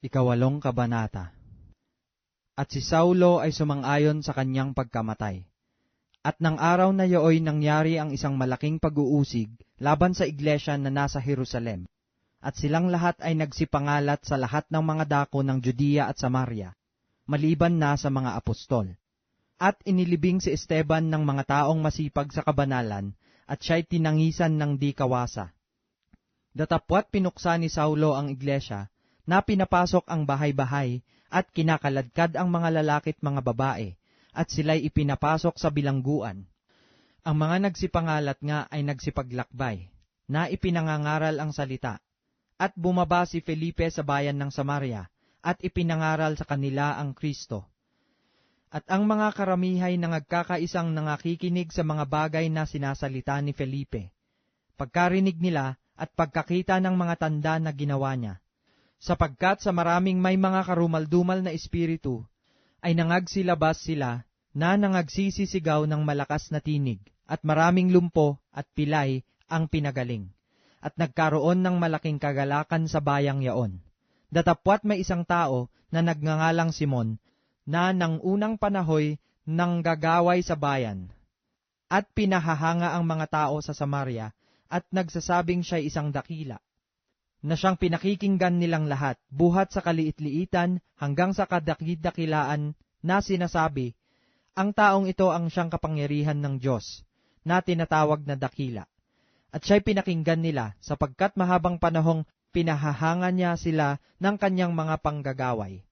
Ikawalong kabanata. At si Saulo ay sumang-ayon sa kanyang pagkamatay. At nang araw na iyo'y nangyari ang isang malaking pag-uusig laban sa iglesia na nasa Jerusalem. At silang lahat ay nagsipangalat sa lahat ng mga dako ng Judea at Samaria, maliban na sa mga apostol. At inilibing si Esteban ng mga taong masipag sa kabanalan, at siya'y tinangisan ng di kawasa. Datapwat pinuksa ni Saulo ang iglesia, na pinapasok ang bahay-bahay, at kinakaladkad ang mga lalaki't mga babae, at sila'y ipinapasok sa bilangguan. Ang mga nagsipangalat nga ay nagsipaglakbay, na ipinangangaral ang salita. At bumaba si Felipe sa bayan ng Samaria, at ipinangaral sa kanila ang Kristo. At ang mga karamihay na nagkakaisang nangakikinig sa mga bagay na sinasalita ni Felipe, pagkarinig nila at pagkakita ng mga tanda na ginawa niya. Sapagkat sa maraming may mga karumaldumal na espiritu, ay nangagsilabas sila na nangagsisisigaw ng malakas na tinig, at maraming lumpo at pilay ang pinagaling. At nagkaroon ng malaking kagalakan sa bayang yaon. Datapwat may isang tao na nagngangalang Simon, na nang unang panahoy nang gagaway sa bayan. At pinahahanga ang mga tao sa Samaria, at nagsasabing siya'y isang dakila, na siyang pinakikinggan nilang lahat, buhat sa kaliit-liitan hanggang sa kadakid-dakilaan na sinasabi, ang taong ito ang siyang kapangyarihan ng Diyos, na tinatawag na dakila. At siya'y pinakinggan nila, sapagkat mahabang panahong pinahahanga niya sila ng kanyang mga panggagaway.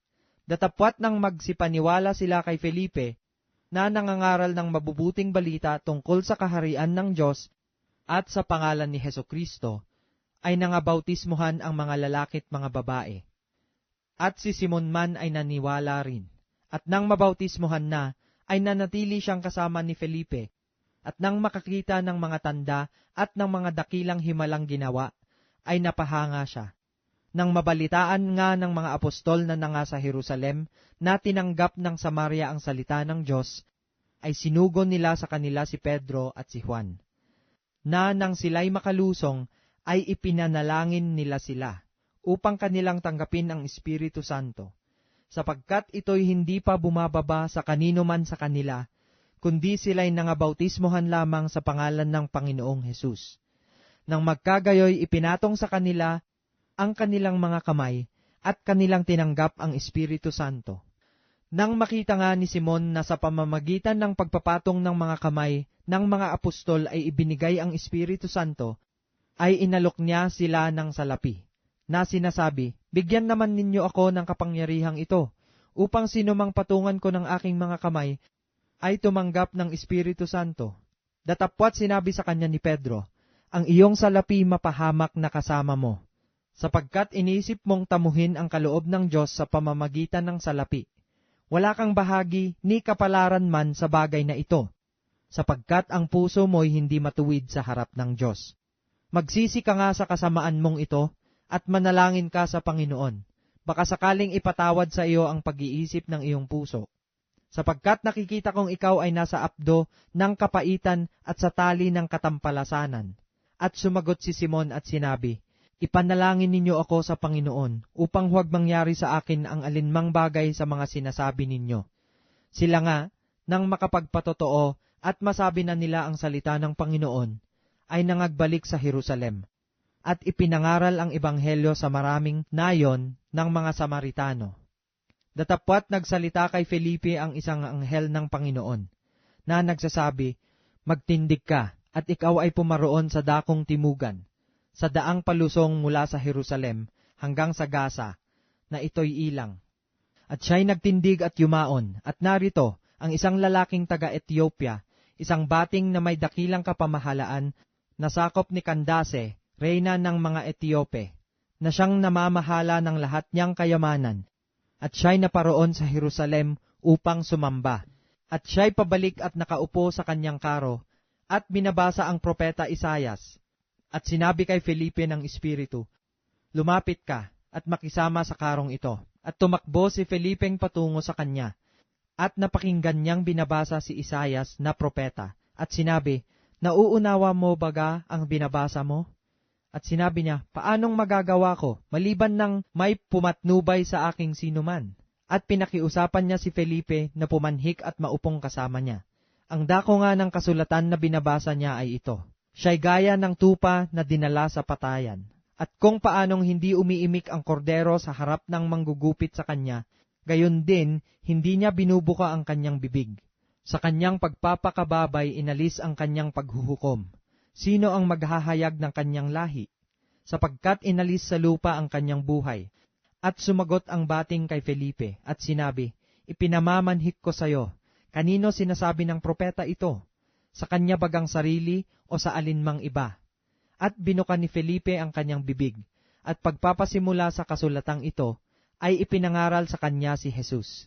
Datapwat nang magsipaniwala sila kay Felipe, na nangangaral ng mabubuting balita tungkol sa kaharian ng Diyos at sa pangalan ni Hesukristo, ay nangabautismuhan ang mga lalaki't mga babae. At si Simon man ay naniwala rin. At nang mabautismuhan na, ay nanatili siyang kasama ni Felipe. At nang makakita ng mga tanda at ng mga dakilang himalang ginawa, ay napahanga siya. Nang mabalitaan nga ng mga apostol na nanga sa Jerusalem, na tinanggap ng Samaria ang salita ng Diyos, ay sinugo nila sa kanila si Pedro at si Juan. Na nang sila'y makalusong, ay ipinanalangin nila sila, upang kanilang tanggapin ang Espiritu Santo, sapagkat ito'y hindi pa bumababa sa kanino man sa kanila, kundi sila'y nangabautismohan lamang sa pangalan ng Panginoong Hesus. Nang magkagayoy ipinatong sa kanila ang kanilang mga kamay, at kanilang tinanggap ang Espiritu Santo. Nang makita nga ni Simon na sa pamamagitan ng pagpapatong ng mga kamay ng mga apostol ay ibinigay ang Espiritu Santo, ay inalok niya sila ng salapi, na sinasabi, bigyan naman ninyo ako ng kapangyarihang ito, upang sinumang patungan ko ng aking mga kamay, ay tumanggap ng Espiritu Santo. Datapwat sinabi sa kanya ni Pedro, ang iyong salapi mapahamak na kasama mo, sapagkat iniisip mong tamuhin ang kaloob ng Diyos sa pamamagitan ng salapi. Wala kang bahagi ni kapalaran man sa bagay na ito, sapagkat ang puso mo'y hindi matuwid sa harap ng Diyos. Magsisi ka nga sa kasamaan mong ito, at manalangin ka sa Panginoon. Baka sakaling ipatawad sa iyo ang pag-iisip ng iyong puso. Sapagkat nakikita kong ikaw ay nasa apdo ng kapaitan at sa tali ng katampalasanan. At sumagot si Simon at sinabi, ipanalangin ninyo ako sa Panginoon, upang huwag mangyari sa akin ang alinmang bagay sa mga sinasabi ninyo. Sila nga, nang makapagpatotoo at masabi na nila ang salita ng Panginoon, ay nangagbalik sa Jerusalem, at ipinangaral ang ebanghelyo sa maraming nayon ng mga Samaritano. Datapwat nagsalita kay Felipe ang isang anghel ng Panginoon, na nagsasabi, magtindig ka, at ikaw ay pumaroon sa dakong timugan, sa daang palusong mula sa Jerusalem hanggang sa Gaza, na ito'y ilang. At siya'y nagtindig at yumaon, at narito ang isang lalaking taga-Ethiopia, isang bating na may dakilang kapamahalaan, nasakop ni Candace, reyna ng mga Etiope, na siyang namamahala ng lahat niyang kayamanan, at siya'y naparoon sa Jerusalem upang sumamba. At siya'y pabalik at nakaupo sa kanyang karo, at binabasa ang propeta Isaias. At sinabi kay Felipe ng Espiritu, lumapit ka at makisama sa karong ito. At tumakbo si Felipeng patungo sa kanya, at napakinggan niyang binabasa si Isaias na propeta, at sinabi, nauunawa mo baga ang binabasa mo? At sinabi niya, paanong magagawa ko, maliban ng may pumatnubay sa aking sinuman? At pinakiusapan niya si Felipe na pumanhik at maupong kasama niya. Ang dako nga ng kasulatan na binabasa niya ay ito, siya'y gaya ng tupa na dinala sa patayan. At kung paanong hindi umiimik ang kordero sa harap ng manggugupit sa kanya, gayon din, hindi niya binubuka ang kanyang bibig. Sa kanyang pagpapakababay, inalis ang kanyang paghuhukom. Sino ang maghahayag ng kanyang lahi? Sapagkat inalis sa lupa ang kanyang buhay. At sumagot ang bating kay Felipe at sinabi, ipinamamanhik ko sa iyo. Kanino sinasabi ng propeta ito? Sa kanya bagang sarili o sa alinmang iba? At binuka ni Felipe ang kanyang bibig, at pagpapasimula sa kasulatang ito, ay ipinangaral sa kanya si Jesus.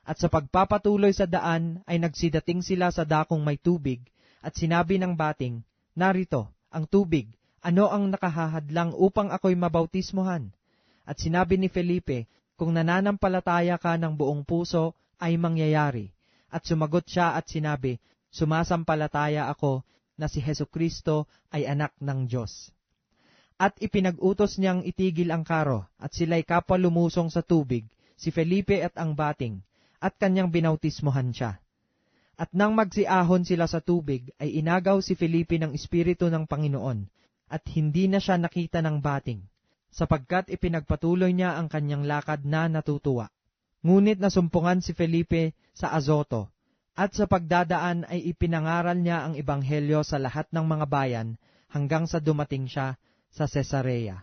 At sa pagpapatuloy sa daan ay nagsidating sila sa dakong may tubig, at sinabi ng bating, narito, ang tubig, ano ang nakahahadlang upang ako'y mabautismohan? At sinabi ni Felipe, kung nananampalataya ka ng buong puso, ay mangyayari. At sumagot siya at sinabi, sumasampalataya ako na si Hesukristo ay anak ng Diyos. At ipinag-utos niyang itigil ang karo, at sila'y kapwa lumusong sa tubig, si Felipe at ang bating, at kanyang binautismohan siya. At nang magsiahon sila sa tubig, ay inagaw si Felipe ng Espiritu ng Panginoon, at hindi na siya nakita ng bating, sapagkat ipinagpatuloy niya ang kanyang lakad na natutuwa. Ngunit nasumpungan si Felipe sa Azoto, at sa pagdadaan ay ipinangaral niya ang ebanghelyo sa lahat ng mga bayan hanggang sa dumating siya sa Cesarea.